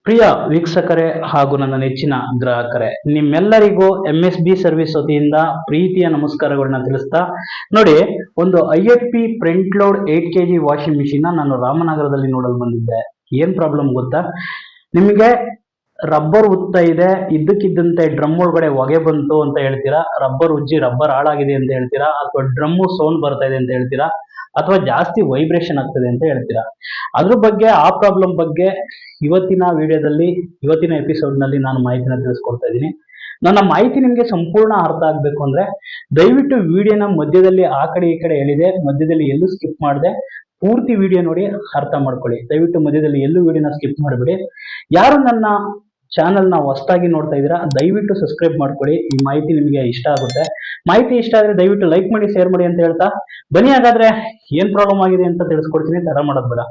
ಪ್ರಿಯ ವೀಕ್ಷಕರೇ ಹಾಗೂ ನನ್ನ ನೆಚ್ಚಿನ ಗ್ರಾಹಕರೇ, ನಿಮ್ಮೆಲ್ಲರಿಗೂ MSB ಸರ್ವಿಸ್ ವತಿಯಿಂದ ಪ್ರೀತಿಯ ನಮಸ್ಕಾರಗಳನ್ನ ತಿಳಿಸ್ತಾ ನೋಡಿ, ಒಂದು IFP front load 8 kg washing machine ನಾನು ರಾಮನಗರದಲ್ಲಿ ನೋಡಲು ಬಂದಿದ್ದೆ. ಏನ್ ಪ್ರಾಬ್ಲಮ್ ಗೊತ್ತಾ? ನಿಮಗೆ ರಬ್ಬರ್ ಉತ್ತಾ ಇದೆ, ಇದ್ದಕ್ಕಿದ್ದಂತೆ ಡ್ರಮ್ ಒಳಗಡೆ ಹೊಗೆ ಬಂತು ಅಂತ ಹೇಳ್ತೀರಾ, ರಬ್ಬರ್ ಉಜ್ಜಿ ರಬ್ಬರ್ ಹಾಳಾಗಿದೆ ಅಂತ ಹೇಳ್ತೀರಾ, ಅಥವಾ ಡ್ರಮ್ಮು ಸೌಂಡ್ ಬರ್ತಾ ಇದೆ ಅಂತ ಹೇಳ್ತೀರಾ, ಅಥವಾ ಜಾಸ್ತಿ ವೈಬ್ರೇಷನ್ ಆಗ್ತದೆ ಅಂತ ಹೇಳ್ತೀರಾ. ಅದ್ರ ಬಗ್ಗೆ, ಆ ಪ್ರಾಬ್ಲಮ್ ಬಗ್ಗೆ ಇವತ್ತಿನ ವಿಡಿಯೋದಲ್ಲಿ, ಇವತ್ತಿನ ಎಪಿಸೋಡ್ ನಲ್ಲಿ ನಾನು ಮಾಹಿತಿನ ತಿಳಿಸ್ಕೊಡ್ತಾ ಇದ್ದೀನಿ. ನನ್ನ ಮಾಹಿತಿ ನಿಮಗೆ ಸಂಪೂರ್ಣ ಅರ್ಥ ಆಗ್ಬೇಕು ಅಂದ್ರೆ ದಯವಿಟ್ಟು ವಿಡಿಯೋನ ಮಧ್ಯದಲ್ಲಿ ಆ ಕಡೆ ಈ ಕಡೆ ಹೇಳಿದೆ, ಮಧ್ಯದಲ್ಲಿ ಎಲ್ಲೂ ಸ್ಕಿಪ್ ಮಾಡದೆ ಪೂರ್ತಿ ವಿಡಿಯೋ ನೋಡಿ ಅರ್ಥ ಮಾಡ್ಕೊಳ್ಳಿ. ದಯವಿಟ್ಟು ಮಧ್ಯದಲ್ಲಿ ಎಲ್ಲೂ ವಿಡಿಯೋನ ಸ್ಕಿಪ್ ಮಾಡಬೇಡಿ. ಯಾರು ನನ್ನ ಚಾನಲ್ ನ ಹೊಸದಾಗಿ ನೋಡ್ತಾ ಇದ್ದೀರಾ, ದಯವಿಟ್ಟು ಸಬ್ಸ್ಕ್ರೈಬ್ ಮಾಡ್ಕೊಳ್ಳಿ. ಈ ಮಾಹಿತಿ ನಿಮಗೆ ಇಷ್ಟ ಆಗುತ್ತೆ. ಮಾಹಿತಿ ಇಷ್ಟ ಆದ್ರೆ ದಯವಿಟ್ಟು ಲೈಕ್ ಮಾಡಿ, ಶೇರ್ ಮಾಡಿ ಅಂತ ಹೇಳ್ತಾ ಬನ್ನಿ. ಹಾಗಾದ್ರೆ ಏನ್ ಪ್ರಾಬ್ಲಮ್ ಆಗಿದೆ ಅಂತ ತಿಳಿಸ್ಕೊಡ್ತೀನಿ, ತಡ ಮಾಡೋದು ಬೇಡ.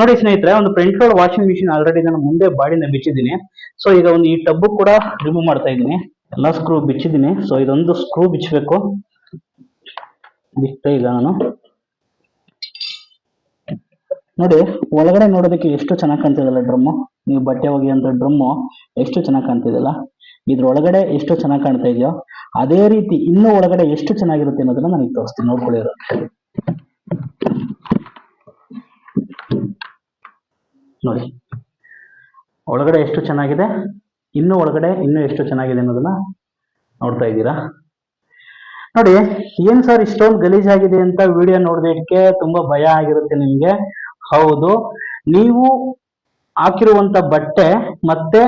ನೋಡಿ ಸ್ನೇಹಿತರೆ, ಒಂದು front load washing machine already ನಾನು ಮುಂದೆ ಬಾಡಿನ ಬಿಚ್ಚಿದ್ದೀನಿ. ಸೊ ಈಗ ಒಂದು ಈ ಟಬ್ ಕೂಡ ರಿಮೂವ್ ಮಾಡ್ತಾ ಇದ್ದೀನಿ. ಎಲ್ಲಾ ಸ್ಕ್ರೂ ಬಿಚ್ಚಿದ್ದೀನಿ. ಸೊ ಇದೊಂದು ಸ್ಕ್ರೂ ಬಿಚ್ಚಬೇಕು. ಬಿಚ್ಚ ಈಗ ನಾನು ನೋಡಿ, ಒಳಗಡೆ ನೋಡೋದಕ್ಕೆ ಎಷ್ಟು ಚೆನ್ನಾಗಿ ಕಾಣ್ತಿದಲ್ಲ ಡ್ರಮ್ಮು. ನೀವು ಬಟ್ಟೆ ಒಗೆಯುವಂತ ಡ್ರಮ್ಮು ಎಷ್ಟು ಚೆನ್ನಾಗಿ ಕಾಣ್ತಿದಲ್ಲ, ಇದ್ರೊಳಗಡೆ ಎಷ್ಟು ಚೆನ್ನಾಗಿ ಕಾಣ್ತಾ ಇದೆಯೋ ಅದೇ ರೀತಿ ಇನ್ನೂ ಒಳಗಡೆ ಎಷ್ಟು ಚೆನ್ನಾಗಿರುತ್ತೆ ಅನ್ನೋದನ್ನ ನನಗೆ ತೋರಿಸ್ತೀನಿ, ನೋಡ್ಕೊಳ್ಳಿರೋ. ನೋಡಿ ಒಳಗಡೆ ಎಷ್ಟು ಚೆನ್ನಾಗಿದೆ, ಇನ್ನೂ ಒಳಗಡೆ ಇನ್ನೂ ಎಷ್ಟು ಚೆನ್ನಾಗಿದೆ ಅನ್ನೋದನ್ನ ನೋಡ್ತಾ ಇದ್ದೀರಾ. ನೋಡಿ, ಏನ್ ಸರ್ ಇಷ್ಟೊಂದು ಗಲೀಜಾಗಿದೆ ಅಂತ ವಿಡಿಯೋ ನೋಡೋದಕ್ಕೆ ತುಂಬಾ ಭಯ ಆಗಿರುತ್ತೆ ನಿಮ್ಗೆ. ಹೌದು, ನೀವು ಹಾಕಿರುವಂತ ಬಟ್ಟೆ ಮತ್ತೆ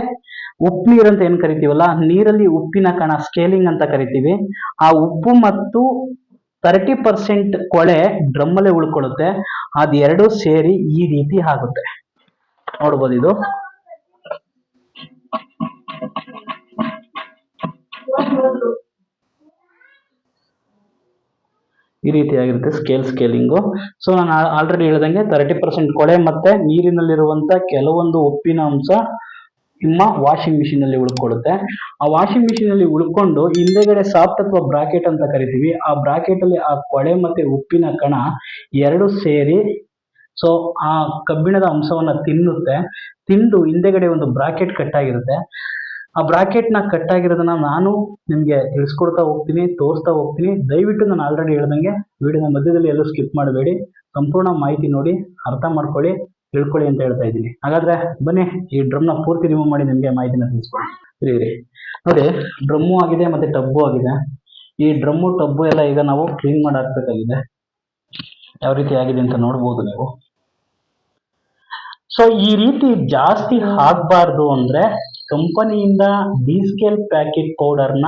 ಉಪ್ಪು ನೀರು ಅಂತ ಏನ್ ಕರಿತೀವಲ್ಲ, ನೀರಲ್ಲಿ ಉಪ್ಪಿನ ಕಣ ಸ್ಕೇಲಿಂಗ್ ಅಂತ ಕರಿತೀವಿ. ಆ ಉಪ್ಪು ಮತ್ತು 30% ಕೊಳೆ ಡ್ರಮ್ ಅಲ್ಲೇ ಉಳ್ಕೊಳ್ಳುತ್ತೆ. ಅದೆರಡು ಸೇರಿ ಈ ರೀತಿ ಆಗುತ್ತೆ. ನೋಡ್ಬೋದು, ಇದು ಈ ರೀತಿಯಾಗಿರುತ್ತೆ ಸ್ಕೇಲಿಂಗು. ಸೊ ನಾನು ಆಲ್ರೆಡಿ ಹೇಳ್ದಂಗೆ 30% ಕೊಳೆ ಮತ್ತೆ ನೀರಿನಲ್ಲಿರುವಂತ ಕೆಲವೊಂದು ಉಪ್ಪಿನ ಅಂಶ ನಿಮ್ಮ ವಾಷಿಂಗ್ ಮಿಷಿನ್ ಅಲ್ಲಿ ಉಳ್ಕೊಳ್ಳುತ್ತೆ. ಆ ವಾಷಿಂಗ್ ಮಿಷಿನ್ ಅಲ್ಲಿ ಉಳ್ಕೊಂಡು ಹಿಂದೆಗಡೆ ಸಾಫ್ಟ್ ಅಥವಾ ಬ್ರಾಕೆಟ್ ಅಂತ ಕರಿತೀವಿ. ಆ ಬ್ರಾಕೆಟ್ ಅಲ್ಲಿ ಆ ಕೊಳೆ ಮತ್ತೆ ಉಪ್ಪಿನ ಕಣ ಎರಡು ಸೇರಿ ಸೊ ಆ ಕಬ್ಬಿಣದ ಅಂಶವನ್ನ ತಿಂದು ಹಿಂದೆಗಡೆ ಒಂದು ಬ್ರಾಕೆಟ್ ಕಟ್ಟಾಗಿರುತ್ತೆ. ಆ ಬ್ರಾಕೆಟ್ ನ ಕಟ್ಟಾಗಿರೋದನ್ನ ನಾನು ನಿಮ್ಗೆ ತಿಳಿಸ್ಕೊಡ್ತಾ ಹೋಗ್ತೀನಿ, ತೋರಿಸ್ತಾ ಹೋಗ್ತೀನಿ. ದಯವಿಟ್ಟು ನಾನು ಆಲ್ರೆಡಿ ಹೇಳ್ದಂಗೆ ವಿಡಿಯೋನ ಮಧ್ಯದಲ್ಲಿ ಎಲ್ಲೂ ಸ್ಕಿಪ್ ಮಾಡಬೇಡಿ, ಸಂಪೂರ್ಣ ಮಾಹಿತಿ ನೋಡಿ ಅರ್ಥ ಮಾಡ್ಕೊಳ್ಳಿ, ತಿಳ್ಕೊಳ್ಳಿ ಅಂತ ಹೇಳ್ತಾ ಇದ್ದೀನಿ. ಹಾಗಾದ್ರೆ ಬನ್ನಿ, ಈ ಡ್ರಮ್ ನ ಪೂರ್ತಿ ರಿಮೂವ್ ಮಾಡಿ ನಿಮ್ಗೆ ಮಾಹಿತಿನ ತಿಳಿಸ್ಕೊಡಿ. ನೋಡಿ, ಡ್ರಮ್ಮು ಆಗಿದೆ ಮತ್ತೆ ಟಬ್ಬು ಆಗಿದೆ. ಈ ಡ್ರಮ್ಮು ಟಬ್ಬು ಎಲ್ಲ ಈಗ ನಾವು ಕ್ಲೀನ್ ಮಾಡಿ ಹಾಕ್ಬೇಕಾಗಿದೆ. ಯಾವ ರೀತಿ ಆಗಿದೆ ಅಂತ ನೋಡ್ಬೋದು ನೀವು. ಸೊ ಈ ರೀತಿ ಜಾಸ್ತಿ ಆಗ್ಬಾರ್ದು ಅಂದ್ರೆ ಕಂಪನಿಯಿಂದ ಡಿ-ಸ್ಕೇಲ್ ಪ್ಯಾಕೆಟ್ ಪೌಡರ್ನ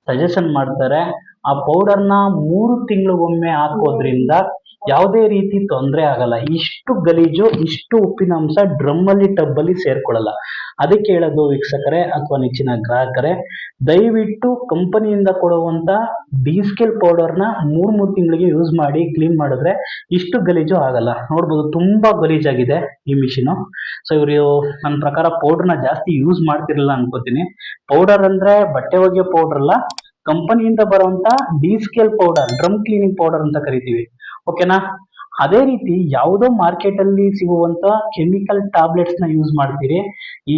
ಸಜೆಷನ್ ಮಾಡ್ತಾರೆ. ಆ ಪೌಡರ್ನ 3 ತಿಂಗಳಿಗೊಮ್ಮೆ ಹಾಕೋದ್ರಿಂದ ಯಾವುದೇ ರೀತಿ ತೊಂದರೆ ಆಗಲ್ಲ. ಇಷ್ಟು ಗಲೀಜು, ಇಷ್ಟು ಉಪ್ಪಿನ ಅಂಶ ಡ್ರಮ್ ಅಲ್ಲಿ ಟಬ್ ಅಲ್ಲಿ ಸೇರ್ಕೊಳ್ಳಲ್ಲ. ಅದಕ್ಕೆ ಹೇಳೋದು ವೀಕ್ಷಕರೇ ಅಥವಾ ನೆಚ್ಚಿನ ಗ್ರಾಹಕರೇ, ದಯವಿಟ್ಟು ಕಂಪನಿಯಿಂದ ಕೊಡುವಂತ ಡಿ-ಸ್ಕೇಲ್ ಪೌಡರ್ನ 3 ತಿಂಗಳಿಗೆ ಯೂಸ್ ಮಾಡಿ ಕ್ಲೀನ್ ಮಾಡಿದ್ರೆ ಇಷ್ಟು ಗಲೀಜು ಆಗಲ್ಲ. ನೋಡ್ಬೋದು, ತುಂಬಾ ಗಲೀಜಾಗಿದೆ ಈ ಮಿಷಿನ್. ಸೊ ಇವರು ನನ್ನ ಪ್ರಕಾರ ಪೌಡರ್ನ ಜಾಸ್ತಿ ಯೂಸ್ ಮಾಡ್ತಿರಲಿಲ್ಲ ಅನ್ಕೋತೀನಿ. ಪೌಡರ್ ಅಂದ್ರೆ ಬಟ್ಟೆ ಒಗೆಯೋ ಪೌಡರ್ ಅಲ್ಲ, ಕಂಪನಿಯಿಂದ ಬರುವಂತ D-scale powder, drum cleaning powder ಅಂತ ಕರಿತೀವಿ. ಓಕೆನಾ? ಅದೇ ರೀತಿ ಯಾವುದೋ ಮಾರ್ಕೆಟ್ ಅಲ್ಲಿ ಸಿಗುವಂತ ಕೆಮಿಕಲ್ ಟ್ಯಾಬ್ಲೆಟ್ಸ್ ನ ಯೂಸ್ ಮಾಡ್ತೀರಿ. ಈ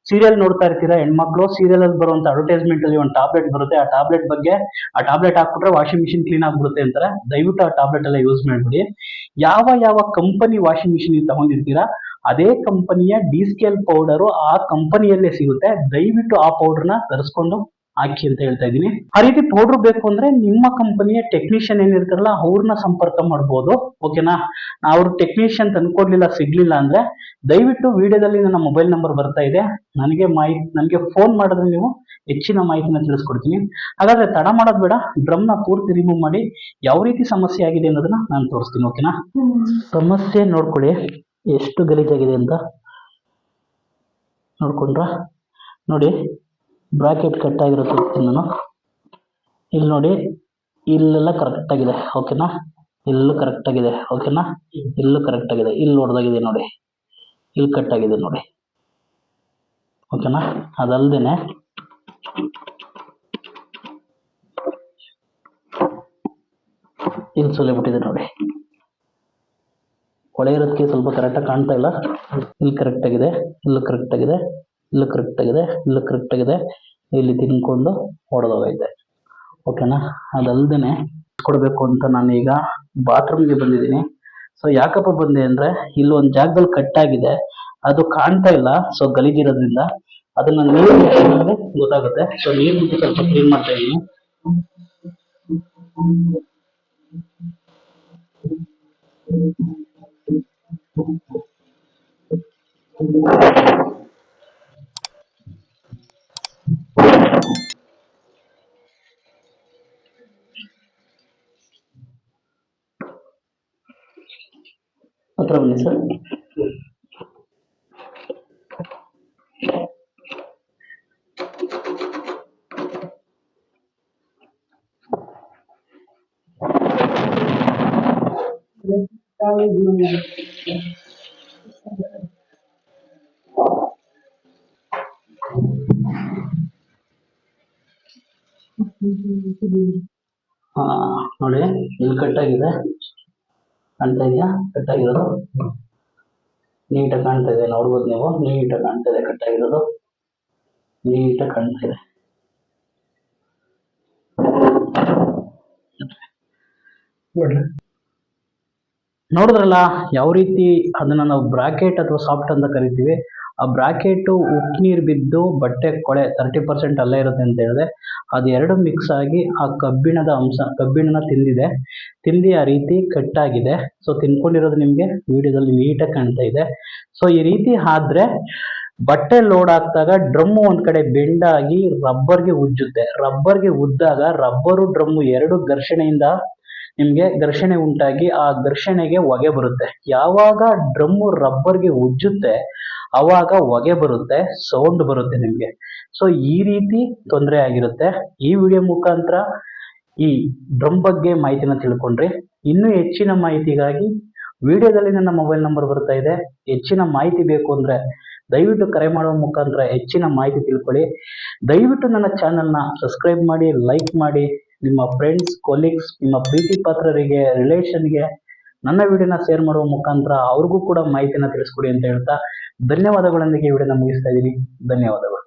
ಸೀರಿಯಲ್ ನೋಡ್ತಾ ಇರ್ತೀರಾ ಹೆಣ್ಮಕ್ಳು, ಸೀರಿಯಲ್ ಅಲ್ಲಿ ಬರುವಂತ ಅಡ್ವರ್ಟೈಸ್ಮೆಂಟ್ ಅಲ್ಲಿ ಒಂದು ಟ್ಯಾಬ್ಲೆಟ್ ಬರುತ್ತೆ. ಆ ಟ್ಯಾಬ್ಲೆಟ್ ಬಗ್ಗೆ, ಆ ಟ್ಯಾಬ್ಲೆಟ್ ಹಾಕ್ಬಿಟ್ರೆ ವಾಷಿಂಗ್ ಮಿಷಿನ್ ಕ್ಲೀನ್ ಆಗ್ಬಿಡುತ್ತೆ ಅಂತಾರೆ. ದಯವಿಟ್ಟು ಆ ಟ್ಯಾಬ್ಲೆಟ್ ಎಲ್ಲ ಯೂಸ್ ಮಾಡ್ಬಿಡಿ. ಯಾವ ಕಂಪನಿ ವಾಷಿಂಗ್ ಮಿಷಿನ್ ತಗೊಂಡಿರ್ತೀರಾ ಅದೇ ಕಂಪನಿಯ ಡಿ-ಸ್ಕೇಲ್ ಪೌಡರ್ ಆ ಕಂಪನಿಯಲ್ಲೇ ಸಿಗುತ್ತೆ. ದಯವಿಟ್ಟು ಆ ಪೌಡರ್ನ ತರಿಸ್ಕೊಂಡು ಹಾಕಿ ಅಂತ ಹೇಳ್ತಾ ಇದ್ದೀನಿ. ಆ ರೀತಿ ಪೌಡರ್ ಬೇಕು ಅಂದ್ರೆ ನಿಮ್ಮ ಕಂಪನಿಯ ಟೆಕ್ನಿಷಿಯನ್ ಏನಿರ್ತಾರಲ್ಲ ಅವ್ರನ್ನ ಸಂಪರ್ಕ ಮಾಡ್ಬೋದು. ಓಕೆನಾ? ಅವ್ರು ಟೆಕ್ನಿಷಿಯನ್ ತಂದ್ಕೊಡ್ಲಿಲ್ಲ, ಸಿಗ್ಲಿಲ್ಲ ಅಂದ್ರೆ ದಯವಿಟ್ಟು ವಿಡಿಯೋದಲ್ಲಿ ನನ್ನ ಮೊಬೈಲ್ ನಂಬರ್ ಬರ್ತಾ ಇದೆ, ನನಗೆ ಫೋನ್ ಮಾಡಿದ್ರೆ ನೀವು ಹೆಚ್ಚಿನ ಮಾಹಿತಿನ ತಿಳಿಸ್ಕೊಡ್ತೀನಿ. ಹಾಗಾದ್ರೆ ತಡ ಮಾಡೋದು ಬೇಡ, ಡ್ರಮ್ ನ ಪೂರ್ತಿ ರಿಮೂವ್ ಮಾಡಿ ಯಾವ ರೀತಿ ಸಮಸ್ಯೆ ಆಗಿದೆ ಅನ್ನೋದನ್ನ ನಾನು ತೋರಿಸ್ತೀನಿ. ಓಕೆನಾ? ಸಮಸ್ಯೆ ನೋಡ್ಕೊಳ್ಳಿ, ಎಷ್ಟು ಗಲೀಜಾಗಿದೆ ಅಂತ ನೋಡ್ಕೊಂಡ್ರ. ನೋಡಿ, ಬ್ರಾಕೆಟ್ ಕಟ್ ಆಗಿರೋ ತೋರಿಸ್ತೀನಿ ನಾನು. ಇಲ್ಲಿ ನೋಡಿ, ಇಲ್ಲೆಲ್ಲ ಕರೆಕ್ಟ್ ಆಗಿದೆ. ಓಕೆನಾ? ಇಲ್ಲೂ ಕರೆಕ್ಟ್ ಆಗಿದೆ. ಓಕೆನಾ? ಇಲ್ಲೂ ಕರೆಕ್ಟ್ ಆಗಿದೆ. ಇಲ್ಲಿ ಹೊಡೆದಾಗಿದೆ ನೋಡಿ, ಇಲ್ಲಿ ಕಟ್ ಆಗಿದೆ ನೋಡಿ. ಓಕೆನಾ? ಅದಲ್ದೇನೆ ಇಲ್ಲಿ ಸೊಲೆ ಬಿಟ್ಟಿದೆ ನೋಡಿ. ಕೊಳೆ ಇರೋದಕ್ಕೆ ಸ್ವಲ್ಪ ಕರೆಕ್ಟಾಗಿ ಕಾಣ್ತಾ ಇಲ್ಲ. ಇಲ್ಲಿ ಕರೆಕ್ಟಾಗಿದೆ, ಇಲ್ಲೂ ಕರೆಕ್ಟಾಗಿದೆ, ಇಲ್ಲೂ ಕರೆಕ್ಟಾಗಿದೆ, ಇಲ್ಲೂ ಕರೆಕ್ಟಾಗಿದೆ. ಇಲ್ಲಿ ತಿನ್ಕೊಂಡು ಹೊಡೆದೋಗೈತೆ. ಓಕೆನಾ? ಅದಲ್ದೇ ಕೊಡಬೇಕು ಅಂತ ನಾನು ಈಗ ಬಾತ್ರೂಮ್ಗೆ ಬಂದಿದ್ದೀನಿ. ಸೊ ಯಾಕಪ್ಪ ಬಂದೆ ಅಂದರೆ ಇಲ್ಲೊಂದು ಜಾಗದಲ್ಲಿ ಕಟ್ಟಾಗಿದೆ, ಅದು ಕಾಣ್ತಾ ಇಲ್ಲ. ಸೊ ಗಲೀಜಿರೋದ್ರಿಂದ ಅದನ್ನ ನೀರು ಗೊತ್ತಾಗುತ್ತೆ. ಸೊ ನೀರು ಬಿಟ್ಟು ಸ್ವಲ್ಪ ಕ್ಲೀನ್ ಮಾಡ್ತಾ ಇದ್ದೀನಿ. ಹತ್ರ ಬನ್ನಿ ಸರ್. ನೋಡಿ, ಇಲ್ಲಿ ಕಟ್ಟಾಗಿದೆ, ಕಾಣ್ತಾ ಇದೆಯಾ? ಕಟ್ಟಾಗಿರೋದು ನೀಟಾಗಿ ಕಾಣ್ತಾ ಇದೆ, ನೋಡ್ಬೋದು ನೀವು. ನೀಟಾಗಿ ಕಾಣ್ತಾ ಇದೆ, ಕಟ್ಟಾಗಿರೋದು ನೀಟಾಗಿ ಕಾಣ್ತಾ ಇದೆ. ನೋಡಿದ್ರಲ್ಲ ಯಾವ ರೀತಿ ಅದನ್ನ ನಾವು ಬ್ರಾಕೆಟ್ ಅಥವಾ ಸಾಫ್ಟ್ ಅಂತ ಕರಿತೀವಿ. ಆ ಬ್ರಾಕೆಟ್ ಉಪ್ಪು ನೀರು ಬಿದ್ದು ಬಟ್ಟೆ ಕೊಳೆ 30% ಅಲ್ಲೇ ಇರುತ್ತೆ ಅಂತ ಹೇಳಿದೆ. ಅದೆರಡು ಮಿಕ್ಸ್ ಆಗಿ ಆ ಕಬ್ಬಿಣದ ಅಂಶ, ಕಬ್ಬಿಣನ ತಿಂದು ಆ ರೀತಿ ಕಟ್ಟಾಗಿದೆ. ಸೊ ತಿನ್ಕೊಂಡಿರೋದು ನಿಮಗೆ ವಿಡಿಯೋದಲ್ಲಿ ನೀಟಾಗಿ ಕಾಣ್ತಾ ಇದೆ. ಸೊ ಈ ರೀತಿ ಆದ್ರೆ ಬಟ್ಟೆ ಲೋಡ್ ಆಗ್ತಾಗ ಡ್ರಮ್ಮು ಒಂದ್ ಕಡೆ ಬೆಂಡಾಗಿ ರಬ್ಬರ್ಗೆ ಉಜ್ಜುತ್ತೆ. ರಬ್ಬರ್ಗೆ ಉದ್ದಾಗ ರಬ್ಬರು ಡ್ರಮ್ಮು ಎರಡು ಘರ್ಷಣೆಯಿಂದ ನಿಮ್ಗೆ ಘರ್ಷಣೆ ಉಂಟಾಗಿ ಆ ಘರ್ಷಣೆಗೆ ಹೊಗೆ ಬರುತ್ತೆ. ಯಾವಾಗ ಡ್ರಮ್ಮು ರಬ್ಬರ್ಗೆ ಉಜ್ಜುತ್ತೆ ಅವಾಗ ಹೊಗೆ ಬರುತ್ತೆ, ಸೌಂಡ್ ಬರುತ್ತೆ ನಿಮ್ಗೆ. ಸೊ ಈ ರೀತಿ ತೊಂದರೆ ಆಗಿರುತ್ತೆ. ಈ ವಿಡಿಯೋ ಮುಖಾಂತರ ಈ ಡ್ರಮ್ ಬಗ್ಗೆ ಮಾಹಿತಿನ ತಿಳ್ಕೊಂಡ್ರಿ. ಇನ್ನೂ ಹೆಚ್ಚಿನ ಮಾಹಿತಿಗಾಗಿ ವಿಡಿಯೋದಲ್ಲಿ ನನ್ನ ಮೊಬೈಲ್ ನಂಬರ್ ಬರ್ತಾ ಇದೆ. ಹೆಚ್ಚಿನ ಮಾಹಿತಿ ಬೇಕು ಅಂದ್ರೆ ದಯವಿಟ್ಟು ಕರೆ ಮಾಡುವ ಮುಖಾಂತರ ಹೆಚ್ಚಿನ ಮಾಹಿತಿ ತಿಳ್ಕೊಳ್ಳಿ. ದಯವಿಟ್ಟು ನನ್ನ ಚಾನೆಲ್ನ ಸಬ್ಸ್ಕ್ರೈಬ್ ಮಾಡಿ, ಲೈಕ್ ಮಾಡಿ. ನಿಮ್ಮ ಫ್ರೆಂಡ್ಸ್, ಕೊಲೀಗ್ಸ್, ನಿಮ್ಮ ಪ್ರೀತಿ ಪಾತ್ರರಿಗೆ, ರಿಲೇಷನ್ಗೆ ನನ್ನ ವಿಡಿಯೋನ ಶೇರ್ ಮಾಡುವ ಮುಖಾಂತರ ಅವ್ರಿಗೂ ಕೂಡ ಮಾಹಿತಿನ ತಿಳಿಸ್ಕೊಡಿ ಅಂತ ಹೇಳ್ತಾ ಧನ್ಯವಾದಗಳೊಂದಿಗೆ ವಿಡಿಯೋನ ಮುಗಿಸ್ತಾ ಇದ್ದೀನಿ. ಧನ್ಯವಾದಗಳು.